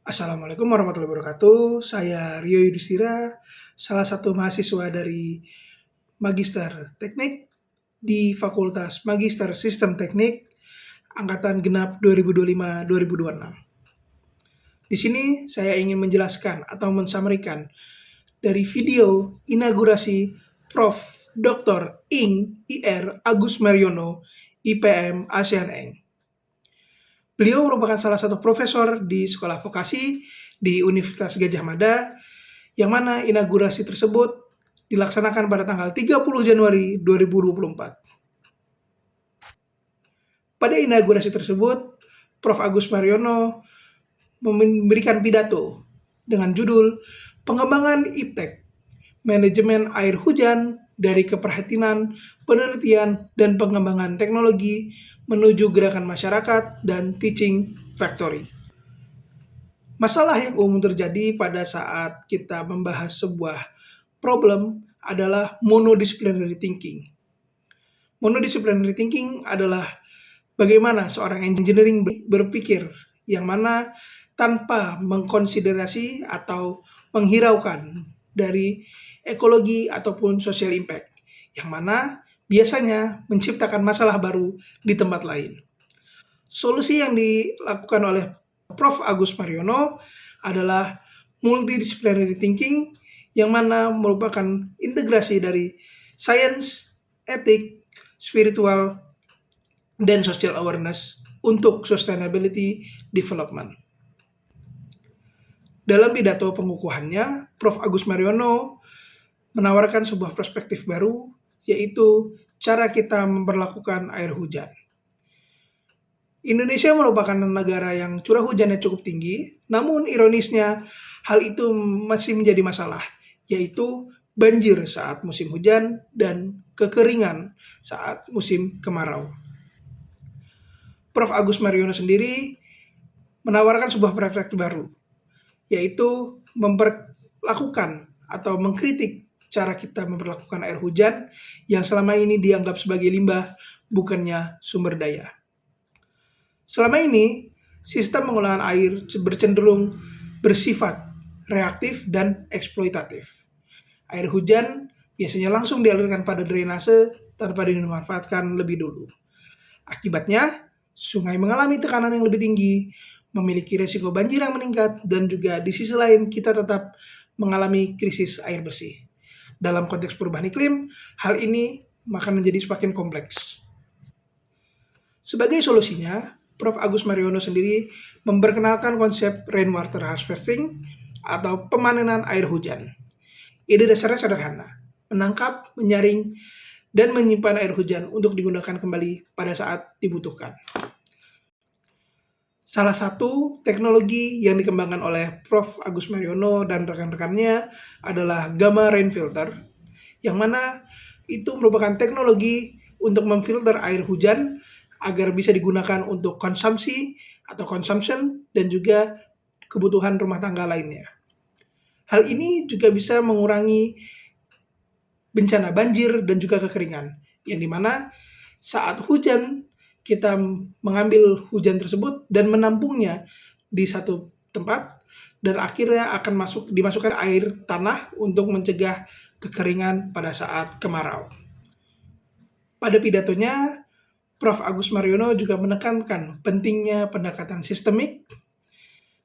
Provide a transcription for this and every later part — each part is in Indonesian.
Assalamualaikum warahmatullahi wabarakatuh. Saya Rio Yudhistira, salah satu mahasiswa dari Magister Teknik di Fakultas Magister Sistem Teknik angkatan genap 2025-2026. Di sini saya ingin menjelaskan atau mensummarikan dari video inaugurasi Prof. Dr. Ing. IR. Agus Mariono, IPM ASEAN Eng. Beliau merupakan salah satu profesor di Sekolah Vokasi di Universitas Gadjah Mada, yang mana inaugurasi tersebut dilaksanakan pada tanggal 30 Januari 2024. Pada inaugurasi tersebut, Prof. Agus Mariono memberikan pidato dengan judul Pengembangan IPTEK, Manajemen Air Hujan dari Keprihatinan, Penelitian, dan Pengembangan Teknologi menuju Gerakan Masyarakat dan Teaching Factory. Masalah yang umum terjadi pada saat kita membahas sebuah problem adalah monodisciplinary thinking. Monodisciplinary thinking adalah bagaimana seorang engineering berpikir yang mana tanpa mengkonsiderasi atau menghiraukan dari ekologi ataupun social impact, yang mana biasanya menciptakan masalah baru di tempat lain. Solusi yang dilakukan oleh Prof. Agus Mariono adalah multidisciplinary thinking, yang mana merupakan integrasi dari science, etik, spiritual, dan social awareness untuk sustainability development. Dalam pidato pengukuhannya, Prof. Agus Mariono menawarkan sebuah perspektif baru, yaitu cara kita memperlakukan air hujan. Indonesia merupakan negara yang curah hujannya cukup tinggi, namun ironisnya hal itu masih menjadi masalah, yaitu banjir saat musim hujan dan kekeringan saat musim kemarau. Prof. Agus Mariono sendiri menawarkan sebuah perspektif baru, yaitu memperlakukan atau mengkritik cara kita memperlakukan air hujan yang selama ini dianggap sebagai limbah, bukannya sumber daya. Selama ini, sistem pengolahan air bercenderung bersifat reaktif dan eksploitatif. Air hujan biasanya langsung dialirkan pada drainase tanpa dimanfaatkan lebih dulu. Akibatnya, sungai mengalami tekanan yang lebih tinggi, memiliki resiko banjir yang meningkat, dan juga di sisi lain kita tetap mengalami krisis air bersih. Dalam konteks perubahan iklim, hal ini akan menjadi semakin kompleks. Sebagai solusinya, Prof. Agus Mariono sendiri memperkenalkan konsep rainwater harvesting atau pemanenan air hujan. Ide dasarnya sederhana, menangkap, menyaring, dan menyimpan air hujan untuk digunakan kembali pada saat dibutuhkan. Salah satu teknologi yang dikembangkan oleh Prof. Agus Mariono dan rekan-rekannya adalah Gamma Rain Filter, yang mana itu merupakan teknologi untuk memfilter air hujan agar bisa digunakan untuk konsumsi atau consumption dan juga kebutuhan rumah tangga lainnya. Hal ini juga bisa mengurangi bencana banjir dan juga kekeringan, yang dimana saat hujan kita mengambil hujan tersebut dan menampungnya di satu tempat, dan akhirnya akan dimasukkan air tanah untuk mencegah kekeringan pada saat kemarau. Pada pidatonya, Prof. Agus Mariono juga menekankan pentingnya pendekatan sistemik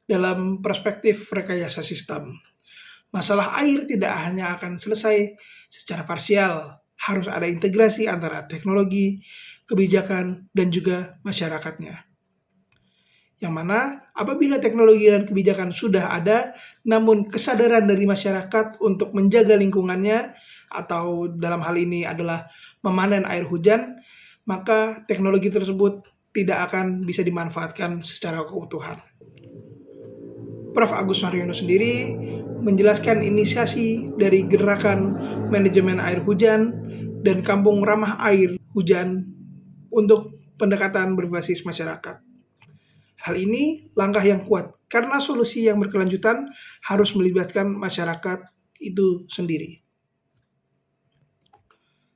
dalam perspektif rekayasa sistem. Masalah air tidak hanya akan selesai secara parsial, harus ada integrasi antara teknologi, kebijakan, dan juga masyarakatnya. Yang mana apabila teknologi dan kebijakan sudah ada, namun kesadaran dari masyarakat untuk menjaga lingkungannya, atau dalam hal ini adalah memanen air hujan, maka teknologi tersebut tidak akan bisa dimanfaatkan secara keutuhan. Prof. Agus Mariono sendiri menjelaskan inisiasi dari gerakan manajemen air hujan dan kampung ramah air hujan untuk pendekatan berbasis masyarakat. Hal ini langkah yang kuat karena solusi yang berkelanjutan harus melibatkan masyarakat itu sendiri.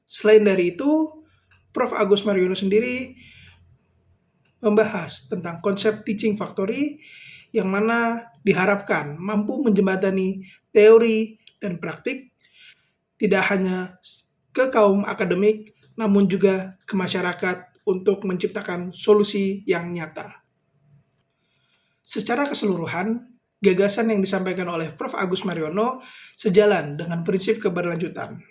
Selain dari itu, Prof. Agus Mariono sendiri membahas tentang konsep teaching factory, yang mana diharapkan mampu menjembatani teori dan praktik tidak hanya ke kaum akademik, namun juga ke masyarakat untuk menciptakan solusi yang nyata. Secara keseluruhan, gagasan yang disampaikan oleh Prof. Agus Mariono sejalan dengan prinsip keberlanjutan,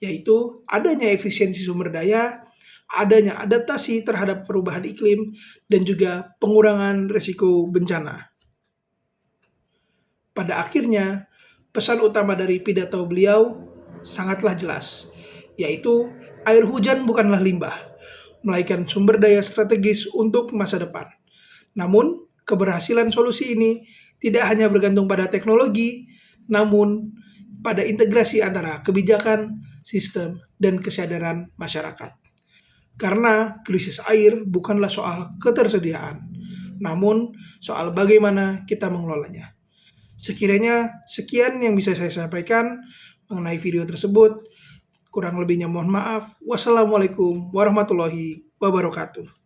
yaitu adanya efisiensi sumber daya, adanya adaptasi terhadap perubahan iklim, dan juga pengurangan risiko bencana. Pada akhirnya, pesan utama dari pidato beliau sangatlah jelas, yaitu air hujan bukanlah limbah, melainkan sumber daya strategis untuk masa depan. Namun, keberhasilan solusi ini tidak hanya bergantung pada teknologi, namun pada integrasi antara kebijakan, sistem, dan kesadaran masyarakat. Karena krisis air bukanlah soal ketersediaan, namun soal bagaimana kita mengelolanya. Sekiranya sekian yang bisa saya sampaikan mengenai video tersebut. Kurang lebihnya mohon maaf. Wassalamualaikum warahmatullahi wabarakatuh.